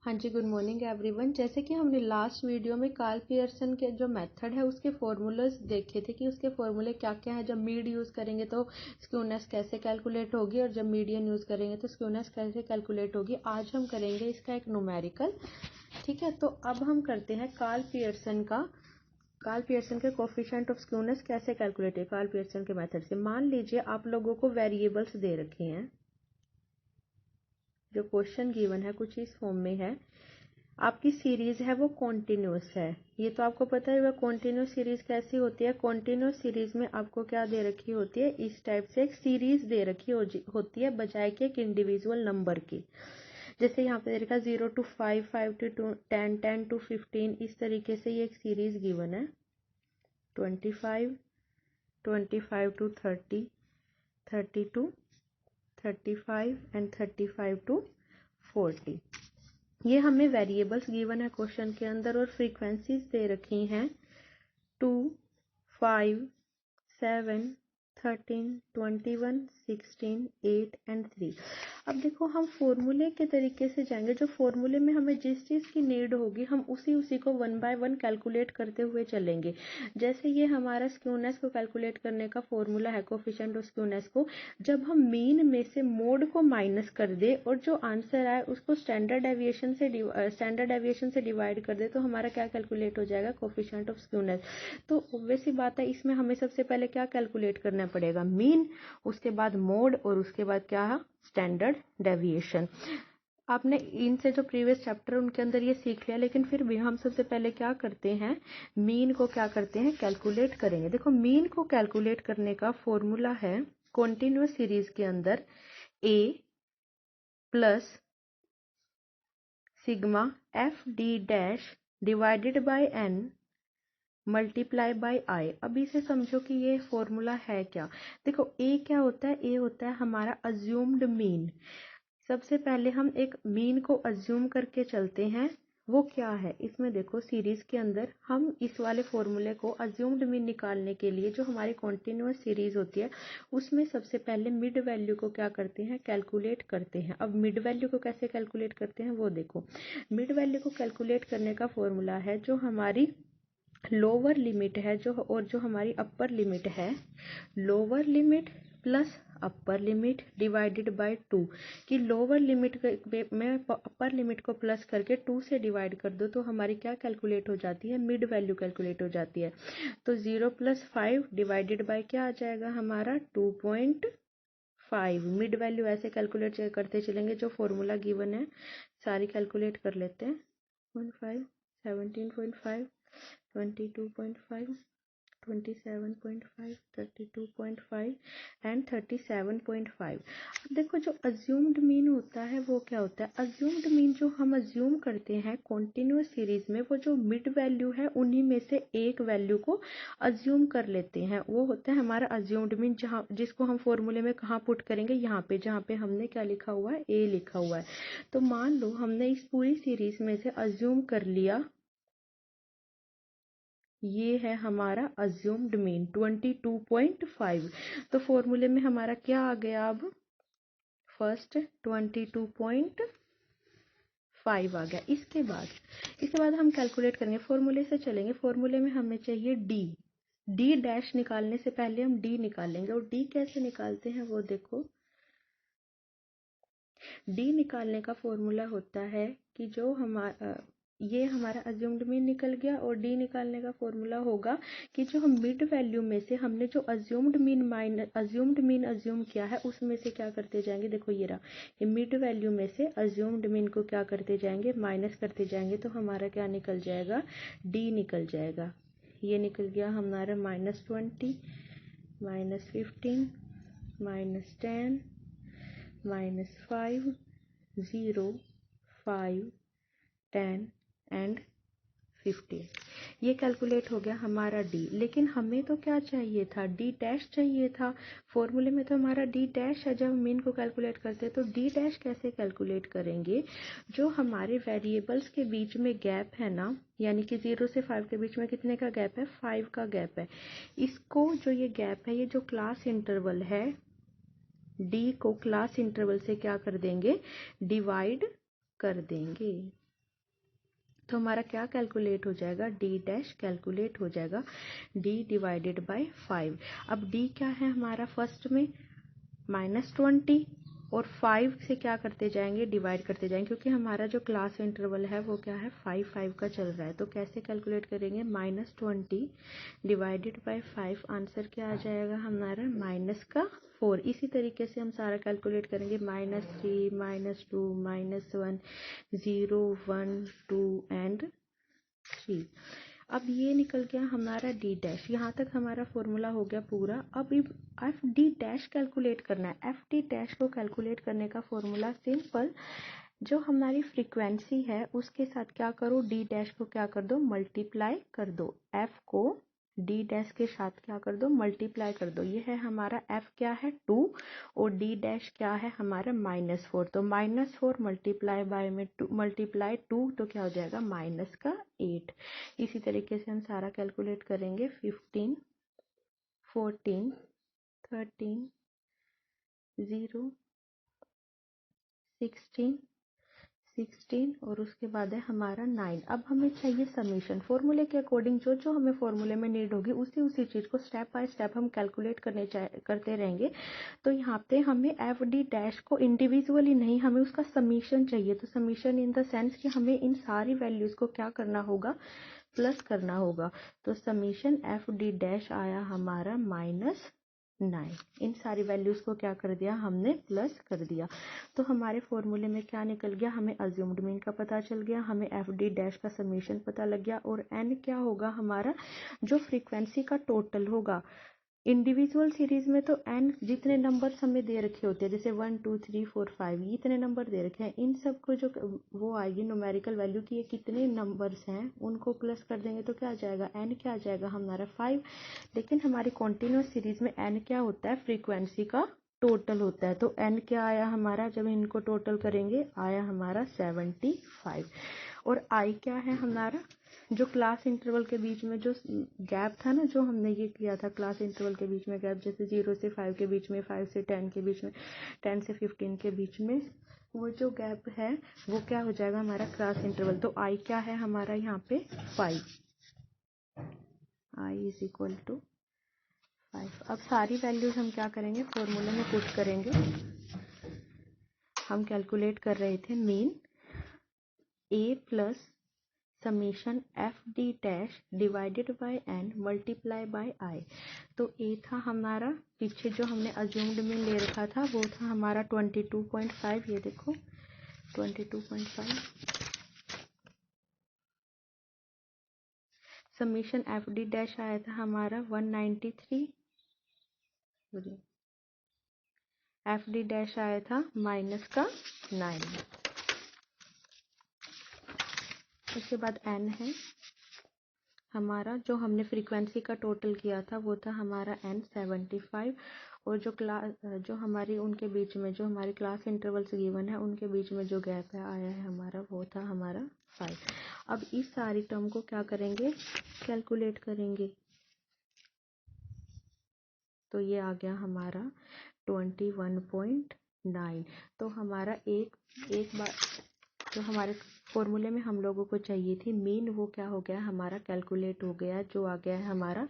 हाँ जी, good morning everyone. जैसे कि हमने लास्ट वीडियो में कार्ल पियर्सन के जो मेथड है उसके फॉर्मूलाज देखे थे कि उसके फॉर्मूले क्या क्या है। जब मीड यूज़ करेंगे तो स्क्यूनेस कैसे कैलकुलेट होगी और जब मीडियन यूज़ करेंगे तो स्क्यूनेस कैसे कैलकुलेट होगी। आज हम करेंगे इसका एक न्यूमेरिकल। ठीक है, तो अब हम करते हैं कार्ल पियर्सन के कोफिशिएंट ऑफ स्क्यूनेस कैसे कैलकुलेट है कार्ल पियर्सन के मेथड से। मान लीजिए आप लोगों को वेरिएबल्स दे रखे हैं, जो क्वेश्चन गिवन है कुछ इस फॉर्म में है। आपकी सीरीज है वो कॉन्टिन्यूस है, ये तो आपको पता है। वह कॉन्टिन्यूस सीरीज कैसी होती है। कॉन्टिन्यूस सीरीज में आपको क्या दे रखी होती है, इस टाइप से एक सीरीज दे रखी होती है बजाय के एक इंडिविजुअल नंबर की। जैसे यहाँ पे दे रखा 0 to 5, 5 to 10, 10 to 15, इस तरीके से ये एक सीरीज गिवन है। 25, 25 to 30, 30 to 35 एंड 35 to 40। ये हमें वेरिएबल्स गिवन है क्वेश्चन के अंदर और फ्रीक्वेंसीज दे रखी हैं 2, 5, 7, 13, 21, 16, 8 एंड 3। अब देखो हम फॉर्मूले के तरीके से जाएंगे। जो फॉर्मूले में हमें जिस चीज़ की नीड होगी हम उसी को 1 बाय 1 कैलकुलेट करते हुए चलेंगे। जैसे ये हमारा स्क्यूनेस को कैलकुलेट करने का फॉर्मूला है, कोफिशिएंट ऑफ स्क्यूनेस को जब हम मीन में से मोड को माइनस कर दे और जो आंसर आए उसको स्टैंडर्ड डेविएशन से डिवाइड कर दे तो हमारा क्या कैलकुलेट हो जाएगा, कोफिशिएंट ऑफ स्क्यूनेस। तो ऑब्वियस सी बात है, इसमें हमें सबसे पहले क्या कैलकुलेट करना पड़ेगा, मीन, उसके बाद मोड और उसके बाद क्या, स्टैंडर्ड डेविएशन। आपने इनसे जो प्रीवियस चैप्टर उनके अंदर ये सीख लिया, लेकिन फिर भी हम सबसे पहले क्या करते हैं, मीन को क्या करते हैं, कैलकुलेट करेंगे। देखो मीन को कैलकुलेट करने का फॉर्मूला है कॉन्टिन्यूअस सीरीज के अंदर a plus sigma F D dash divided by n multiply by I. अब इसे समझो कि ये फॉर्मूला है क्या। देखो ए क्या होता है, ए होता है हमारा अज्यूम्ड मीन। सबसे पहले हम एक मीन को अज्यूम करके चलते हैं, वो क्या है। इसमें देखो सीरीज के अंदर हम इस वाले फॉर्मूले को अज्यूम्ड मीन निकालने के लिए जो हमारी कॉन्टिन्यूअस सीरीज होती है उसमें सबसे पहले मिड वैल्यू को क्या करते हैं, कैलकुलेट करते हैं। अब मिड वैल्यू को कैसे कैलकुलेट करते हैं वो देखो। मिड वैल्यू को कैलकुलेट करने का फॉर्मूला है जो हमारी लोअर लिमिट है जो हमारी अपर लिमिट है, lower limit plus upper limit divided by 2। कि लोअर लिमिट में अपर लिमिट को प्लस करके 2 से डिवाइड कर दो तो हमारी क्या कैलकुलेट हो जाती है, मिड वैल्यू कैलकुलेट हो जाती है। तो 0 + 5 डिवाइडेड बाय क्या आ जाएगा हमारा 2.5। मिड वैल्यू ऐसे कैलकुलेट करते चलेंगे, जो फॉर्मूला गिवन है सारी कैलकुलेट कर लेते हैं। 0.5, 17.5, 22.5, 27.5, 32.5 एंड 37.5। अब देखो जो अज्यूम्ड मीन होता है वो क्या होता है, अज्यूम्ड मीन जो हम अज्यूम करते हैं कॉन्टिन्यूअस सीरीज में, वो जो मिड वैल्यू है उन्हीं में से एक वैल्यू को अज्यूम कर लेते हैं, वो होता है हमारा अज्यूम्ड मीन। जहाँ जिसको हम फॉर्मूले में कहाँ पुट करेंगे, यहाँ पे, जहाँ पे हमने क्या लिखा हुआ है, ए लिखा हुआ है। तो मान लो हमने इस पूरी सीरीज में से अज्यूम कर लिया, ये है हमारा अज्यूम्ड मीन 22.5। तो फॉर्मूले में हमारा क्या आ गया, अब फर्स्ट 22.5 आ गया। इसके बाद हम कैलकुलेट करेंगे, फॉर्मूले से चलेंगे। फॉर्मूले में हमें चाहिए डी डैश निकालने से पहले हम डी निकालेंगे। और डी कैसे निकालते हैं वो देखो। डी निकालने का फॉर्मूला होता है कि जो ये हमारा अज्यूम्ड मीन निकल गया, और डी निकालने का फॉर्मूला होगा कि जो हम मिड वैल्यू में से हमने जो अज्यूम्ड मीन अज्यूम किया है उसमें से क्या करते जाएंगे। देखो ये रहा, ये मिड वैल्यू में से अज्यूम्ड मीन को क्या करते जाएंगे, माइनस करते जाएंगे। तो हमारा क्या निकल जाएगा, डी निकल जाएगा। ये निकल गया हमारा -20, -15, -10, -5, 0, 5, 10 एंड 15। ये कैलकुलेट हो गया हमारा डी। लेकिन हमें तो क्या चाहिए था, डी डैश चाहिए था। फॉर्मूले में तो हमारा डी डैश है जब हम मीन को कैलकुलेट करते हैं। तो डी डैश कैसे कैलकुलेट करेंगे, जो हमारे वेरिएबल्स के बीच में गैप है ना, यानी कि 0 से 5 के बीच में कितने का गैप है, 5 का गैप है। इसको जो ये गैप है, ये जो क्लास इंटरवल है, डी को क्लास इंटरवल से क्या कर देंगे, डिवाइड कर देंगे। तो हमारा क्या कैलकुलेट हो जाएगा, डी डैश कैलकुलेट हो जाएगा डी डिवाइडेड बाय 5। अब डी क्या है हमारा फर्स्ट में -20 और 5 से क्या करते जाएंगे, डिवाइड करते जाएंगे, क्योंकि हमारा जो क्लास इंटरवल है वो क्या है 5 का चल रहा है। तो कैसे कैलकुलेट करेंगे, -20 डिवाइडेड बाय 5, आंसर क्या आ जाएगा हमारा -4। इसी तरीके से हम सारा कैलकुलेट करेंगे, -3 -2 -1 0 1 2 एंड 3। अब ये निकल गया हमारा डी डैश, यहाँ तक हमारा फॉर्मूला हो गया पूरा। अब एफ डी डैश कैलकुलेट करना है। एफ डी डैश को कैलकुलेट करने का फॉर्मूला सिंपल, जो हमारी फ्रीक्वेंसी है उसके साथ क्या करो, डी डैश को क्या कर दो, मल्टीप्लाई कर दो। एफ को डी डैश के साथ क्या कर दो, मल्टीप्लाई कर दो। ये है हमारा एफ क्या है 2 और डी डैश क्या है हमारा -4। तो -4 मल्टीप्लाई बाय में 2 मल्टीप्लाई 2 तो क्या हो जाएगा -8। इसी तरीके से हम सारा कैलकुलेट करेंगे, 15 14 13 0 16 और उसके बाद है हमारा 9। अब हमें चाहिए समीशन। फॉर्मूले के अकॉर्डिंग जो जो हमें फॉर्मूले में नीड होगी उसी चीज़ को स्टेप बाय स्टेप हम कैलकुलेट करते रहेंगे। तो यहाँ पे हमें एफ डी डैश को इंडिविजुअली नहीं, हमें उसका समीशन चाहिए। तो समीशन इन द सेंस कि हमें इन सारी वैल्यूज़ को क्या करना होगा, प्लस करना होगा। तो समीशन एफ डी डैश आया हमारा -9। इन सारी वैल्यूज को क्या कर दिया हमने, प्लस कर दिया। तो हमारे फॉर्मूले में क्या निकल गया, हमें अज्यूम्ड मीन का पता चल गया, हमें एफ डी डैश का समीशन पता लग गया, और एन क्या होगा हमारा, जो फ्रीक्वेंसी का टोटल होगा। इंडिविजुअल सीरीज में तो एन जितने नंबर हमें दे रखे होते हैं, जैसे 1 2 3 4 5 ये इतने नंबर दे रखे हैं, इन सब को जो वो आएगी न्यूमेरिकल वैल्यू की ये कितने नंबर्स हैं उनको प्लस कर देंगे तो क्या आ जाएगा, एन क्या आ जाएगा हमारा 5। लेकिन हमारी कॉन्टिन्यूस सीरीज में एन क्या होता है, फ्रीक्वेंसी का टोटल होता है। तो एन क्या आया हमारा, जब इनको टोटल करेंगे आया हमारा 75। और आई क्या है हमारा, जो क्लास इंटरवल के बीच में जो गैप था ना, जो हमने ये किया था क्लास इंटरवल के बीच में गैप, जैसे 0 से 5 के बीच में, 5 से 10 के बीच में, 10 से 15 के बीच में, वो जो गैप है वो क्या हो जाएगा हमारा क्लास इंटरवल। तो आई क्या है हमारा यहाँ पे 5, आई इज इक्वल टू 5। अब सारी वैल्यूज हम क्या करेंगे, फॉर्मूले में पुट करेंगे। हम कैलकुलेट कर रहे थे mean A plus summation F D dash divided by N multiply by I. तो ए था हमारा, पीछे जो हमने अज्यूम्ड में ले रखा था वो था हमारा 22.5, ये देखो 22.5। समीशन एफ डी डैश आया था हमारा 193, एफ डी डैश आया था -9। उसके बाद एन है हमारा, जो हमने फ्रीक्वेंसी का टोटल किया था वो था हमारा एन 75। और जो हमारी उनके बीच में जो हमारी क्लास इंटरवल्स गिवन है उनके बीच में जो गैप है आया है हमारा वो था हमारा 5। अब इस सारी टर्म को क्या करेंगे, कैलकुलेट करेंगे। तो ये आ गया हमारा 21.9। तो हमारा एक बार जो हमारे फॉर्मूले में हम लोगों को चाहिए थी मीन, वो क्या हो गया हमारा, कैलकुलेट हो गया, जो आ गया है हमारा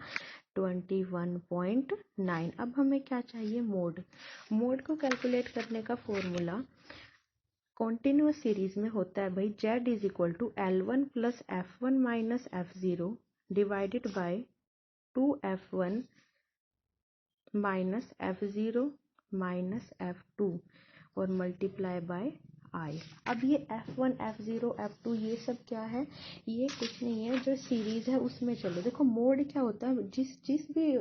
21.9। अब हमें क्या चाहिए, मोड। मोड को कैलकुलेट करने का फॉर्मूला कॉन्टिन्यूस सीरीज में होता है भाई, z is equal to L1 plus F1 minus F0 divided by 2F1 minus F0 minus F2 और मल्टीप्लाई बाय आई। अब ये F1 F0 F2 ये सब क्या है, ये कुछ नहीं है, जो सीरीज है उसमें चलो। देखो मोड क्या होता है, जिस भी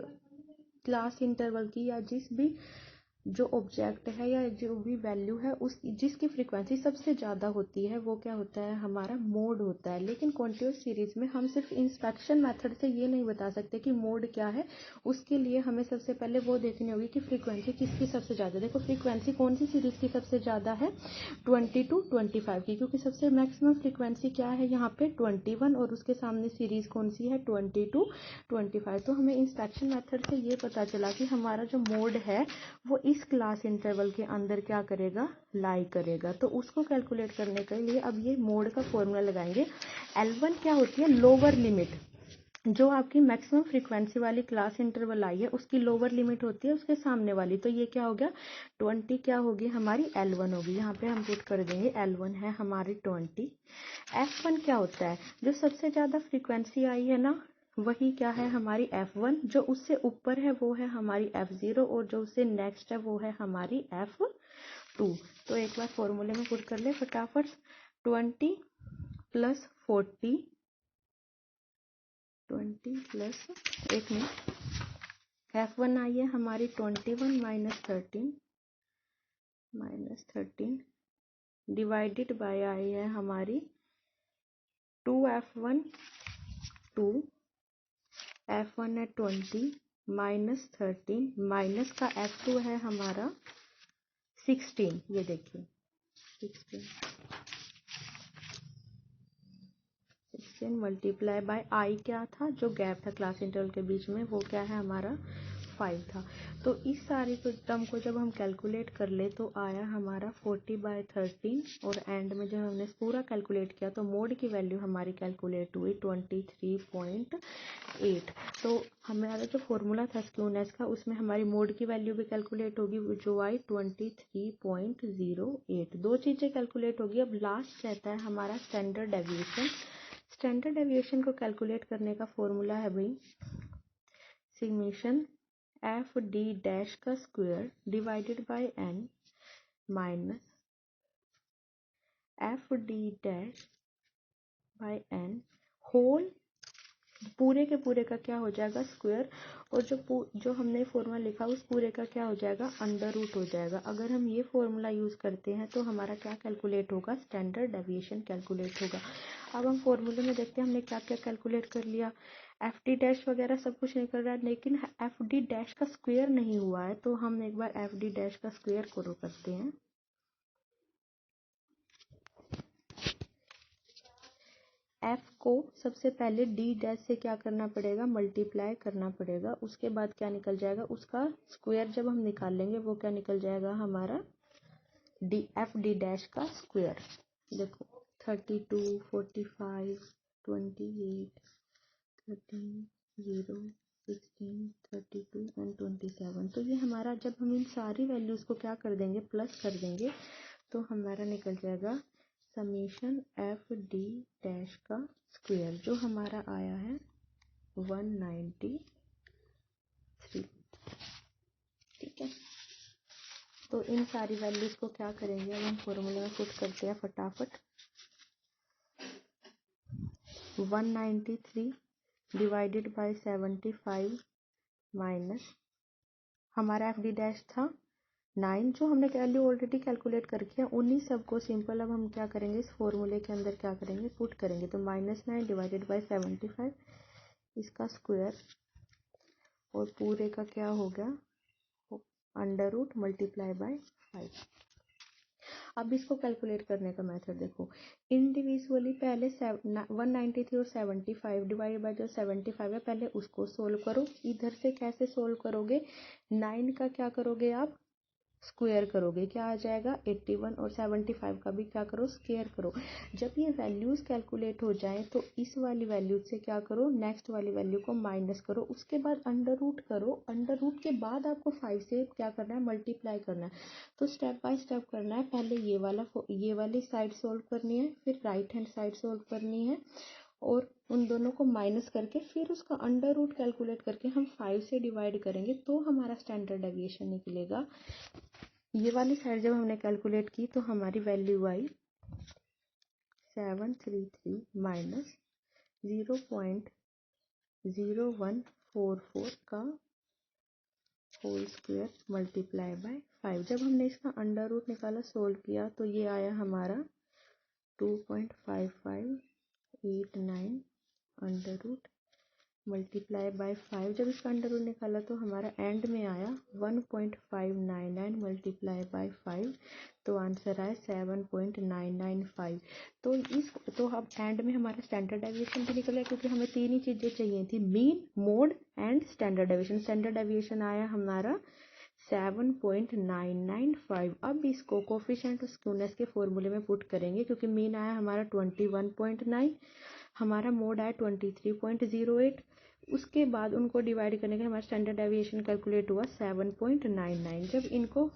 क्लास इंटरवल की या जिस भी जो ऑब्जेक्ट है या जो भी वैल्यू है उस जिसकी फ्रीक्वेंसी सबसे ज़्यादा होती है वो क्या होता है हमारा, मोड होता है। लेकिन कॉन्टिन्यूस सीरीज में हम सिर्फ इंस्पेक्शन मेथड से ये नहीं बता सकते कि मोड क्या है, उसके लिए हमें सबसे पहले वो देखनी होगी कि फ्रीक्वेंसी किसकी सबसे ज़्यादा। देखो फ्रीक्वेंसी कौन सी सीरीज की सबसे ज़्यादा है, 20 to 25 की, क्योंकि सबसे मैक्सिमम फ्रीक्वेंसी क्या है यहाँ पे 21, और उसके सामने सीरीज कौन सी है 20 to 25। तो हमें इंस्पेक्शन मेथड से ये पता चला कि हमारा जो मोड है वो इस क्लास इंटरवल के अंदर क्या करेगा, लाई करेगा। तो उसको कैलकुलेट करने के लिए अब ये मोड का फॉर्मूला लगाएंगे। L1 क्या होती है, लोअर लिमिट, जो आपकी मैक्सिमम फ्रीक्वेंसी वाली क्लास इंटरवल आई है उसकी लोअर लिमिट होती है उसके सामने वाली। तो ये क्या हो गया, 20 क्या होगी हमारी, L1 होगी। यहाँ पे हम पुट कर देंगे L1 है हमारी 20। F1 क्या होता है, जो सबसे ज़्यादा फ्रीक्वेंसी आई है ना वही क्या है हमारी F1, जो उससे ऊपर है वो है हमारी F0 और जो उससे नेक्स्ट है वो है हमारी F2। तो एक बार फॉर्मूले में पुट कर ले फटाफट, 20 प्लस 40, 20 प्लस, एक मिनट, F1 आई है हमारी 21 माइनस 13 डिवाइडेड बाय आई है हमारी 2F1 2, F1 है 20 माइनस 13 माइनस का F2 है हमारा 16, ये देखिए 16 मल्टीप्लाई बाय आई क्या था, जो गैप था क्लास इंटरवल के बीच में वो क्या है हमारा 5 था। तो इस सारी टर्म को जब हम कैलकुलेट कर ले तो आया हमारा 40/13 और एंड में जब हमने पूरा कैलकुलेट किया तो मोड की वैल्यू हमारी कैलकुलेट हुई 23.8। तो हमारा जो फॉर्मूला था स्क्यूनेस का उसमें हमारी मोड की वैल्यू भी कैलकुलेट होगी जो आई 23.08। दो चीज़ें कैलकुलेट होगी। अब लास्ट रहता है हमारा स्टैंडर्ड डेविएशन। स्टैंडर्ड डेविएशन को कैलकुलेट करने का फॉर्मूला है भाई सिग्मेशन एफ डी डैश का square divided by N minus F D dash by N whole पूरे के पूरे का क्या हो जाएगा स्क्वायर, और जो हमने फॉर्मूला लिखा उस पूरे का क्या हो जाएगा अंडर रूट हो जाएगा। अगर हम ये फॉर्मूला यूज़ करते हैं तो हमारा क्या कैलकुलेट होगा, स्टैंडर्ड डेविएशन कैलकुलेट होगा। अब हम फॉर्मूले में देखते हैं हमने क्या क्या कैलकुलेट कर लिया। एफ डी डैश वगैरह सब कुछ नहीं कर रहा है, लेकिन एफ डी डैश का स्क्वायर नहीं हुआ है। तो हम एक बार एफ डी डैश का स्क्वायर करो करते हैं। एफ को सबसे पहले डी डैश से क्या करना पड़ेगा, मल्टीप्लाई करना पड़ेगा। उसके बाद क्या निकल जाएगा, उसका स्क्वायर जब हम निकाल लेंगे वो क्या निकल जाएगा हमारा डी एफ डी डैश का स्क्वायर। देखो 32, 45, 28, 13, 0, 16, 32 एंड 27। तो ये हमारा जब हम इन सारी वैल्यूज़ को क्या कर देंगे, प्लस कर देंगे, तो हमारा निकल जाएगा समीशन एफ डी डैश का स्क्वायर, जो हमारा आया है 193। ठीक है, तो इन सारी वैल्यूज़ को क्या करेंगे, अब हम फॉर्मूले में पुट करते हैं फटाफट। 193 डिवाइडेड बाय 75 माइनस हमारा एफ डी डैश था 9, जो हमने वैल्यू ऑलरेडी कैलकुलेट करके है। उन्हीं सब को सिंपल अब हम क्या करेंगे, इस फॉर्मूले के अंदर क्या करेंगे, पुट करेंगे। तो -9 डिवाइडेड बाय 75 इसका स्क्वायर और पूरे का क्या हो गया अंडर रूट मल्टीप्लाई बाय 5। अब इसको कैलकुलेट करने का मेथड देखो, इंडिविजुअली पहले 193 और 75 डिवाइडेड बाय जो 75 है पहले उसको सोल्व करो। इधर से कैसे सोल्व करोगे, 9 का क्या करोगे आप स्क्वायर करोगे, क्या आ जाएगा 81, और 75 का भी क्या करो स्क्वायर करो। जब ये वैल्यूज़ कैलकुलेट हो जाए तो इस वाली वैल्यू से क्या करो, नेक्स्ट वाली वैल्यू को माइनस करो, उसके बाद अंडर रूट करो। अंडर रूट के बाद आपको 5 से क्या करना है, मल्टीप्लाई करना है। तो स्टेप बाय स्टेप करना है, पहले ये वाली साइड सोल्व करनी है, फिर राइट हैंड साइड सोल्व करनी है, और उन दोनों को माइनस करके फिर उसका अंडर रूट कैलकुलेट करके हम 5 से डिवाइड करेंगे तो हमारा स्टैंडर्ड डेविएशन निकलेगा। ये वाली साइड जब हमने कैलकुलेट की तो हमारी वैल्यू आई 733 माइनस 0.0144 का होल स्क्वायर मल्टीप्लाई बाय 5। जब हमने इसका अंडर रूट निकाला सोल्व किया तो ये आया हमारा 2.5589 अंडर रूट मल्टीप्लाई बाय 5। जब इसका अंडर रूट निकाला तो हमारा एंड में आया 1.599 मल्टीप्लाई बाय 5, तो आंसर आया 7.995। तो अब एंड में हमारा स्टैंडर्ड डेविएशन भी निकला, क्योंकि हमें तीन ही चीज़ें चाहिए थी, mean, mode and standard deviation. Standard deviation आया हमारा 7.995। अब इसको कोफिशिएंट ऑफ स्क्यूनेस के फॉर्मूले में पुट करेंगे, क्योंकि मीन आया हमारा 21.9, हमारा मोड आया 23.08। उसके बाद उनको डिवाइड करने के हमारा स्टैंडर्ड डेविएशन कैलकुलेट हुआ 7.99। जब इनको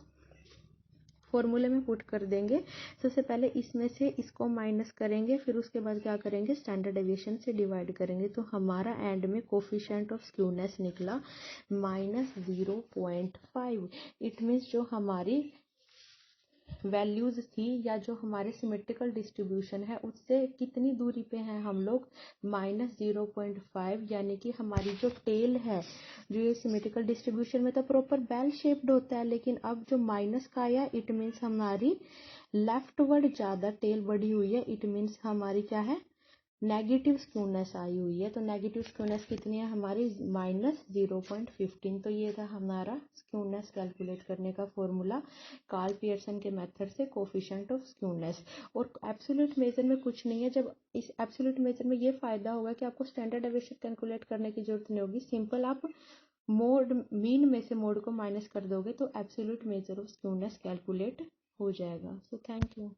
फॉर्मूले में पुट कर देंगे, सबसे पहले इसमें से इसको माइनस करेंगे, फिर उसके बाद क्या करेंगे, स्टैंडर्ड डेविएशन से डिवाइड करेंगे। तो हमारा एंड में कोफिशिएंट ऑफ स्क्यूनेस निकला -0.5। इट मीन्स जो हमारी वैल्यूज थी या जो हमारे सिमेट्रिकल डिस्ट्रीब्यूशन है उससे कितनी दूरी पे हैं हम लोग, -0.5। यानी कि हमारी जो टेल है, जो ये सिमेट्रिकल डिस्ट्रीब्यूशन में तो प्रॉपर बेल शेप्ड होता है, लेकिन अब जो माइनस का आया इट मीन्स हमारी लेफ्टवर्ड ज़्यादा टेल बढ़ी हुई है। इट मीन्स हमारी क्या है, नेगेटिव स्क्यूनेस आई हुई है। तो नेगेटिव स्क्यूनेस कितनी है हमारी, -0.15। तो ये था हमारा स्क्यूनेस कैलकुलेट करने का फॉर्मूला कार्ल पियर्सन के मेथड से, कोफिशिएंट ऑफ स्क्यूनेस। और एब्सोल्यूट मेजर में कुछ नहीं है। जब इस एब्सोल्यूट मेजर में ये फायदा होगा कि आपको स्टैंडर्ड डेविएशन कैलकुलेट करने की जरूरत नहीं होगी, सिंपल आप मोड मीन में से मोड को माइनस कर दोगे तो absolute measure of skewness calculate हो जाएगा। So thank you.